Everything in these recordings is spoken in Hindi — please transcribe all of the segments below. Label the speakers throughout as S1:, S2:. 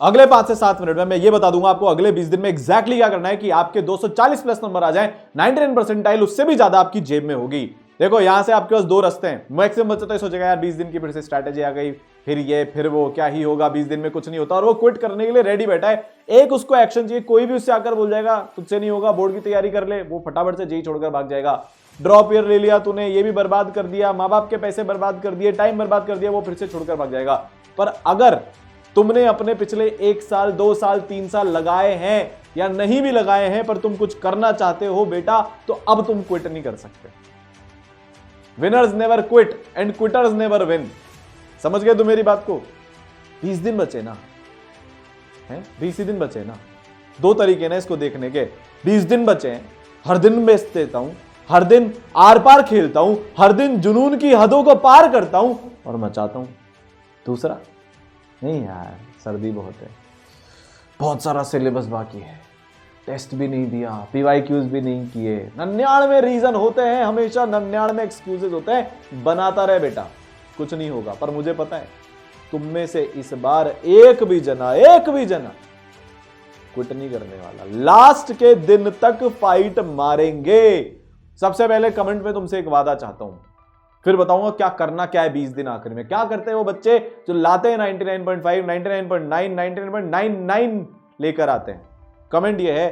S1: अगले 5 से 7 मिनट में मैं ये बता दूंगा आपको अगले 20 दिन में एग्जैक्टली क्या करना है कि आपके 240 प्लस नंबर आ जाए, 99 परसेंटाइल उससे भी ज्यादा आपकी जेब में होगी। देखो यहां से आपके पास 2 रास्ते हैं। मैक्सिमम बच्चा तो सोचेगा यार 20 दिन की फिर से स्ट्रैटेजी आ गई, फिर ये फिर वो, क्या ही होगा, 20 दिन में कुछ नहीं होता, और वो क्विट करने के लिए रेडी बैठा है। एक उसको एक्शन चाहिए, कोई भी उससे आकर बोल जाएगा तुझसे नहीं होगा, बोर्ड की तैयारी कर ले, वो फटाफट से जेई छोड़कर भाग जाएगा। ड्रॉप ईयर ले लिया तूने, ये भी बर्बाद कर दिया, माँ बाप के पैसे बर्बाद कर दिए, टाइम बर्बाद कर दिया, वो फिर से छोड़कर भाग जाएगा। पर अगर तुमने अपने पिछले 1 साल 2 साल 3 साल लगाए हैं या नहीं भी लगाए हैं पर तुम कुछ करना चाहते हो बेटा, तो अब तुम क्विट नहीं कर सकते। Winners never quit and quitters never win. समझ गए तुम मेरी बात को? 20 दिन बचे ना, हैं 20 ही दिन बचे ना। 2 तरीके ना इसको देखने के। 20 दिन बचे हैं, हर दिन बेच देता हूं, हर दिन आर पार खेलता हूं, हर दिन जुनून की हदों को पार करता हूं और मचाता हूं। दूसरा, नहीं यार सर्दी बहुत है, बहुत सारा सिलेबस बाकी है, टेस्ट भी नहीं दिया, पीवाईक्यूज भी नहीं किए, 99 रीजन होते हैं, हमेशा 99 एक्सक्यूजेज होते हैं। बनाता रहे बेटा, कुछ नहीं होगा। पर मुझे पता है तुम में से इस बार एक भी जना क्विट नहीं करने वाला। लास्ट के दिन तक फाइट मारेंगे। सबसे पहले कमेंट में तुमसे एक वादा चाहता हूं, फिर बताऊंगा क्या करना क्या है 20 दिन आखिर में। क्या करते हैं वो बच्चे जो लाते हैं 99.5, 99.9, 99.99 लेकर आते हैं? कमेंट ये है,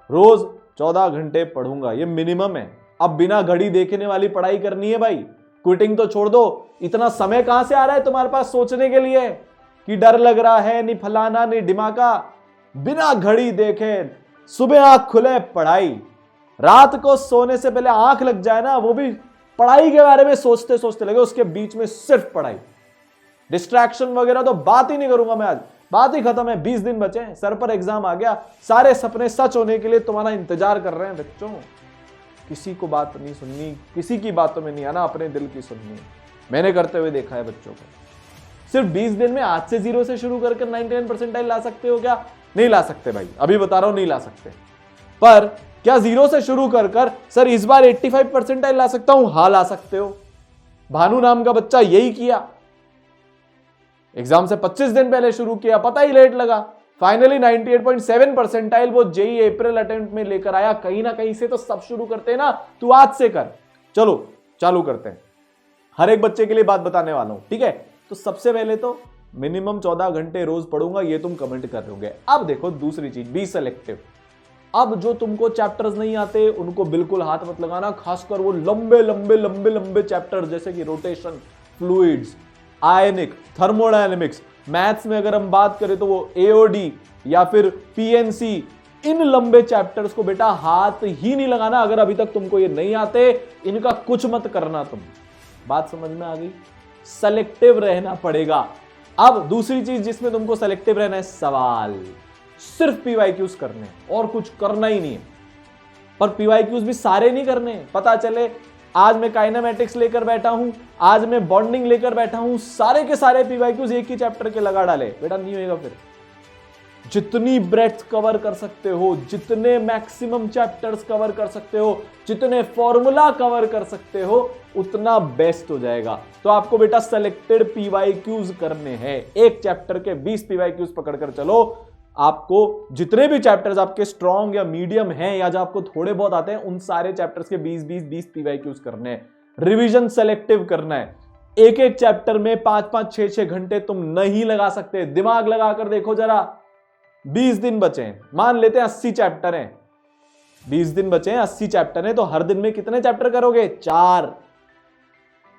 S1: रोज 14 घंटे पढ़ूंगा, ये मिनिमम है। अब बिना घड़ी देखने वाली पढ़ाई करनी है भाई। क्विटिंग तो छोड़ दो, इतना समय कहां से आ रहा है तुम्हारे पास सोचने के लिए कि डर लग रहा है, नहीं फलाना नहीं ढिमाका। बिना घड़ी देखे सुबह आंख खुले पढ़ाई, रात को सोने से पहले आंख लग जाए ना, वो भी पढ़ाई के बारे में सोचते सोचते लगे, उसके बीच में सिर्फ पढ़ाई। डिस्ट्रैक्शन वगैरह तो बात ही नहीं करूंगा मैं आज, बात ही खत्म है। 20 दिन बचे हैं, सर पर एग्जाम आ गया, सारे सपने सच होने के लिए तुम्हारा इंतजार कर रहे हैं बच्चों। किसी को बात नहीं सुननी, किसी की बातों में नहीं आना, अपने दिल की सुननी। मैंने करते हुए देखा है बच्चों को। सिर्फ 20 दिन में आज से 0 से शुरू करके 99 परसेंटाइल ला सकते हो क्या? नहीं ला सकते भाई, अभी बता रहा हूं नहीं ला सकते। पर क्या 0 से शुरू कर सर इस बार 85 परसेंटाइल ला सकता हूं? हाँ ला सकते हो। भानु नाम का बच्चा यही किया, एग्जाम से 25 दिन पहले शुरू किया, पता ही लेट लगा, फाइनली 98.7 परसेंटाइल वो जेई अप्रैल अटेम्प्ट में लेकर आया। कहीं ना कहीं से तो सब शुरू करते हैं ना, तू आज से कर। चलो चालू करते हैं, हर एक बच्चे के लिए बात बताने वाला हूं, ठीक है? तो सबसे पहले तो मिनिमम 14 घंटे रोज पढ़ूंगा, ये तुम कमेंट कर रहे होंगे। अब देखो दूसरी चीज, बी सेलेक्टिव। अब जो तुमको चैप्टर्स नहीं आते उनको बिल्कुल हाथ मत लगाना, खासकर वो लंबे लंबे लंबे लंबे चैप्टर जैसे कि रोटेशन, फ्लूइड्स, आयनिक, थर्मोडायनेमिक्स। मैथ्स में अगर हम बात करें तो वो एओडी या फिर पीएनसी, इन लंबे चैप्टर्स को बेटा हाथ ही नहीं लगाना। अगर अभी तक तुमको ये नहीं आते, इनका कुछ मत करना तुम। बात समझ में आ गई? सेलेक्टिव रहना पड़ेगा। अब दूसरी चीज जिसमें तुमको सेलेक्टिव रहना है, सवाल। सिर्फ पीवाईक्यूज करने और कुछ करना ही नहीं है। पर पीवाईक्यूज भी सारे नहीं करने। पता चले आज मैं काइनेमैटिक्स लेकर बैठा हूं, आज मैं बॉन्डिंग लेकर बैठा हूं, सारे के सारे पीवाईक्यूज एक ही चैप्टर के लगा डाले, बेटा नहीं होएगा। फिर जितनी ब्रेड्थ कवर कर सकते हो, जितने मैक्सिमम चैप्टर्स कवर कर सकते हो, जितने फॉर्मूला कवर कर सकते हो, उतना बेस्ट हो जाएगा। तो आपको बेटा सेलेक्टेड पीवाईक्यूज करने हैं। एक चैप्टर के 20 पीवाईक्यूज पकड़कर चलो। आपको जितने भी चैप्टर्स आपके स्ट्रॉन्ग या मीडियम हैं या जो आपको थोड़े बहुत आते हैं, उन सारे चैप्टर्स के 20 पीवाईक्यूज करने हैं। रिवीजन सेलेक्टिव करना है। एक एक चैप्टर में 5-5, 6-6 घंटे तुम नहीं लगा सकते। दिमाग लगाकर देखो जरा। 20 दिन बचे हैं, मान लेते हैं 80 चैप्टर हैं। 20 दिन बचे हैं, 80 चैप्टर हैं, तो हर दिन में कितने चैप्टर करोगे? 4।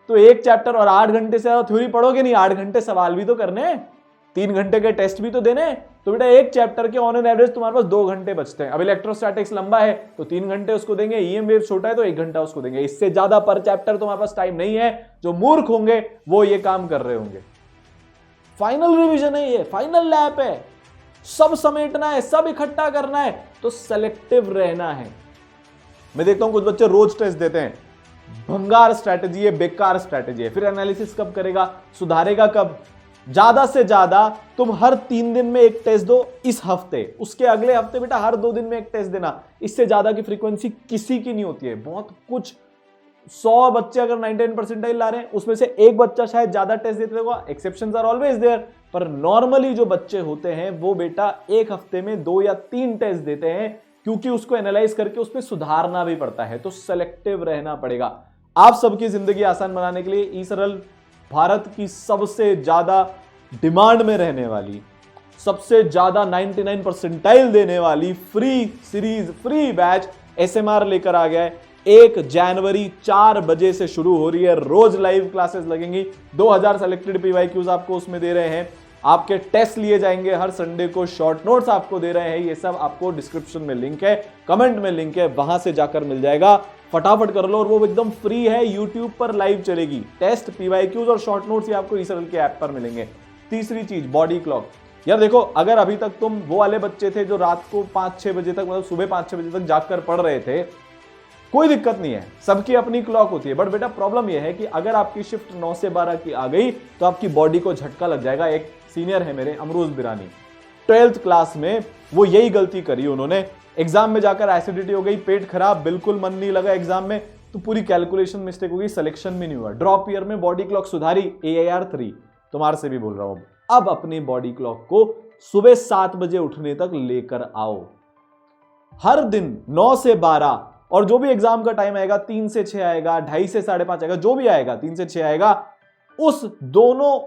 S1: तो एक चैप्टर और 8 घंटे से थ्योरी पढ़ोगे नहीं, 8 घंटे सवाल भी तो करने, 3 घंटे के टेस्ट भी तो देने। तो बेटा एक चैप्टर के ऑन एन एवरेज तुम्हारे पास 2 घंटे बचते हैं। अब इलेक्ट्रोस्टैटिक्स लंबा है तो 3 घंटे उसको देंगे, ईएम वेव छोटा है तो 1 घंटा उसको देंगे। इससे ज्यादा पर चैप्टर तुम्हारे पास टाइम नहीं है। जो मूर्ख होंगे वो ये काम कर रहे होंगे। फाइनल रिवीजन है, ये फाइनल लैप है, सब समेटना है, सब इकट्ठा करना है, तो सेलेक्टिव रहना है। मैं देखता हूं कुछ बच्चे रोज टेस्ट देते हैं, भंगार स्ट्रैटेजी है, बेकार स्ट्रैटेजी है। फिर एनालिसिस कब करेगा, सुधारेगा कब? ज्यादा से ज्यादा तुम हर 3 दिन में एक टेस्ट दो इस हफ्ते, उसके अगले हफ्ते बेटा हर 2 दिन में एक टेस्ट देना। इससे ज्यादा की फ्रीक्वेंसी किसी की नहीं होती है। बहुत कुछ 100 बच्चे अगर 99 परसेंटाइल ला रहे हैं, उसमें से एक बच्चा शायद ज्यादा टेस्ट देते होगा, एक्सेप्शंस आर ऑलवेज देयर, पर नॉर्मली जो बच्चे होते हैं वो बेटा एक हफ्ते में 2 या 3 टेस्ट देते हैं, क्योंकि उसको एनालाइज करके उसमें सुधारना भी पड़ता है, तो सेलेक्टिव रहना पड़ेगा। आप सबकी जिंदगी आसान बनाने के लिए ई-सरल भारत की सबसे ज्यादा डिमांड में रहने वाली, सबसे ज्यादा 99 परसेंटाइल देने वाली free series, free batch ASMR लेकर आ गया है। 1 जनवरी 4 बजे से शुरू हो रही है, रोज लाइव क्लासेस लगेंगी। 2000 सेलेक्टेड पीवाईक्यूज आपको उसमें दे रहे हैं, आपके टेस्ट लिए जाएंगे हर संडे को, शॉर्ट नोट्स आपको दे रहे हैं। ये सब आपको डिस्क्रिप्शन में लिंक है, कमेंट में लिंक है, वहां से जाकर मिल जाएगा, फटाफट कर लो। और वो एकदम फ्री है, यूट्यूब पर लाइव चलेगी। टेस्ट, पीवाईक्यूज और शॉर्ट नोट्स ये आपको ई-सरल के ऐप पर मिलेंगे। तीसरी चीज, बॉडी क्लॉक। यार देखो, अगर अभी तक तुम वो वाले बच्चे थे जो रात को 5-6 बजे तक, मतलब सुबह 5-6 बजे तक जागकर पढ़ रहे थे, कोई दिक्कत नहीं है, सबकी अपनी क्लॉक होती है। बट बेटा प्रॉब्लम यह है कि अगर आपकी शिफ्ट 9 से 12 की आ गई तो आपकी बॉडी को झटका लग जाएगा। एक सीनियर है मेरे, अमरूज बिरानी, 12th क्लास में वो यही गलती करी उन्होंने। एग्जाम में जाकर एसिडिटी हो गई, पेट खराब, बिल्कुल मन नहीं लगा एग्जाम में, तो पूरी कैलकुलेशन मिस्टेक हो गई, सिलेक्शन भी नहीं हुआ। ड्रॉप ईयर में बॉडी क्लॉक सुधारी, AIR 3, तुम्हारे से भी बोल रहा हूं। अब अपनी बॉडी क्लॉक को सुबह 7 बजे उठने तक लेकर आओ, हर दिन 9 से 12, और जो भी एग्जाम का टाइम आएगा 3 से 6 आएगा, 2:30 से 5:30 आएगा, जो भी आएगा 3 से 6 आएगा, उस दोनों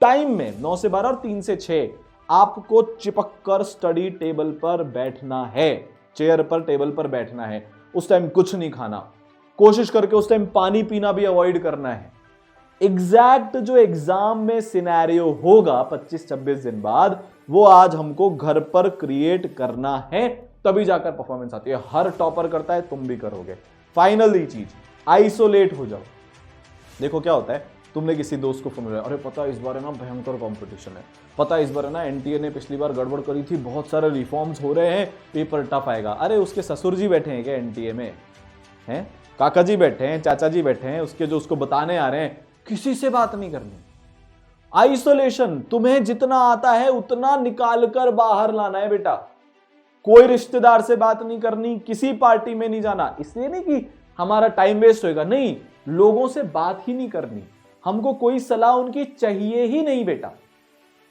S1: टाइम में 9 से 12 और 3 से 6 आपको चिपक कर स्टडी टेबल पर बैठना है, चेयर पर, टेबल पर बैठना है। उस टाइम कुछ नहीं खाना, कोशिश करके उस टाइम पानी पीना भी अवॉइड करना है। एग्जैक्ट जो एग्जाम में सिनेरियो होगा 25-26 दिन बाद, वो आज हमको घर पर क्रिएट करना है, तभी जाकर परफॉर्मेंस आती है। हर टॉपर करता है, तुम भी करोगे। फाइनली चीज, आइसोलेट हो जाओ। देखो क्या होता है, तुमने किसी दोस्त को फोन लगाया, अरे पता है इस बार है ना भयंकर कंपटीशन है, पता है इस बार है ना एनटीए ने पिछली बार गड़बड़ करी थी, बहुत सारे रिफॉर्म्स हो रहे हैं, पेपर टफ आएगा। अरे उसके ससुर जी बैठे हैं क्या एनटीए में, हैं काका जी बैठे हैं, चाचा जी बैठे हैं, उसके जो उसको बताने आ रहे हैं, किसी से बात नहीं करनी। आइसोलेशन, तुम्हें जितना आता है उतना निकाल कर बाहर लाना है बेटा। कोई रिश्तेदार से बात नहीं करनी, किसी पार्टी में नहीं जाना। इसलिए नहीं कि हमारा टाइम वेस्ट होएगा, नहीं, लोगों से बात ही नहीं करनी, हमको कोई सलाह उनकी चाहिए ही नहीं बेटा।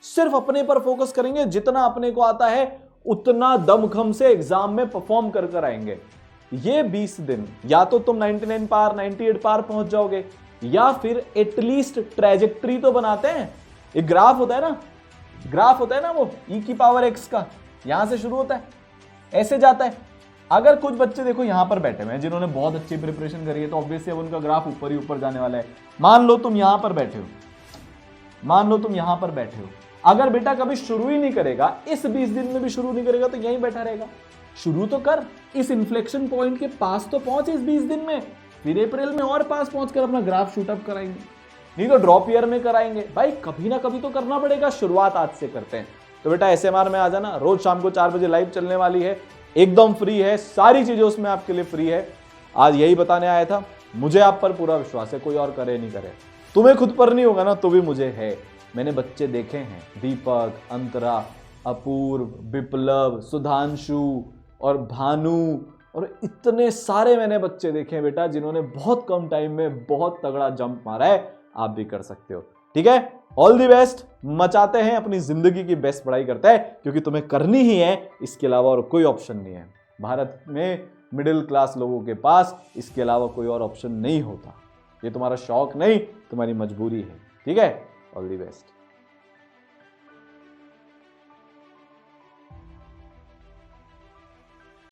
S1: सिर्फ अपने पर फोकस करेंगे, जितना अपने को आता है उतना दमखम से एग्जाम में परफॉर्म कर कर आएंगे। ये 20 दिन या तो तुम 99 पार, 98 पार पहुंच जाओगे, या फिर एटलीस्ट ट्रेजेक्ट्री तो बनाते हैं। एक ग्राफ होता है ना, ग्राफ होता है ना वो e⁻x का, यहां से शुरू होता है, ऐसे जाता है। अगर कुछ बच्चे देखो यहां पर बैठे हुए हैं जिन्होंने बहुत अच्छी प्रिपरेशन करी है, तो ऑब्वियसली अब उनका ग्राफ ऊपर ही ऊपर जाने वाला है। मान लो तुम यहां पर बैठे हो, मान लो तुम यहां पर बैठे हो, अगर बेटा कभी शुरू ही नहीं करेगा, इस 20 दिन में भी शुरू नहीं करेगा, तो यहीं बैठा रहेगा। शुरू तो कर, इस इन्फ्लेक्शन पॉइंट के पास तो पहुंच इस 20 दिन में, फिर अप्रैल में और पास पहुंचकर अपना ग्राफ शूटअप कराएंगे, नहीं तो ड्रॉप ईयर में कराएंगे। भाई कभी ना कभी तो करना पड़ेगा, शुरुआत आज से करते हैं। तो बेटा एसएमआर में आ जाना, रोज शाम को 4 बजे लाइव चलने वाली है, एकदम फ्री है, सारी चीजें उसमें आपके लिए फ्री है। आज यही बताने आया था, मुझे आप पर पूरा विश्वास है, कोई और करे नहीं करे, तुम्हें खुद पर नहीं होगा ना तो भी मुझे है। मैंने बच्चे देखे हैं, दीपक, अंतरा, अपूर्व, विप्लव, सुधांशु और भानु, और इतने सारे मैंने बच्चे देखे हैं बेटा जिन्होंने बहुत कम टाइम में बहुत तगड़ा जंप मारा है। आप भी कर सकते हो, ठीक है। ऑल दी बेस्ट, मचाते हैं, अपनी जिंदगी की बेस्ट पढ़ाई करते हैं, क्योंकि तुम्हें करनी ही है, इसके अलावा और कोई ऑप्शन नहीं है। भारत में मिडिल क्लास लोगों के पास इसके अलावा कोई और ऑप्शन नहीं होता। ये तुम्हारा शौक नहीं, तुम्हारी मजबूरी है, ठीक है। All the best.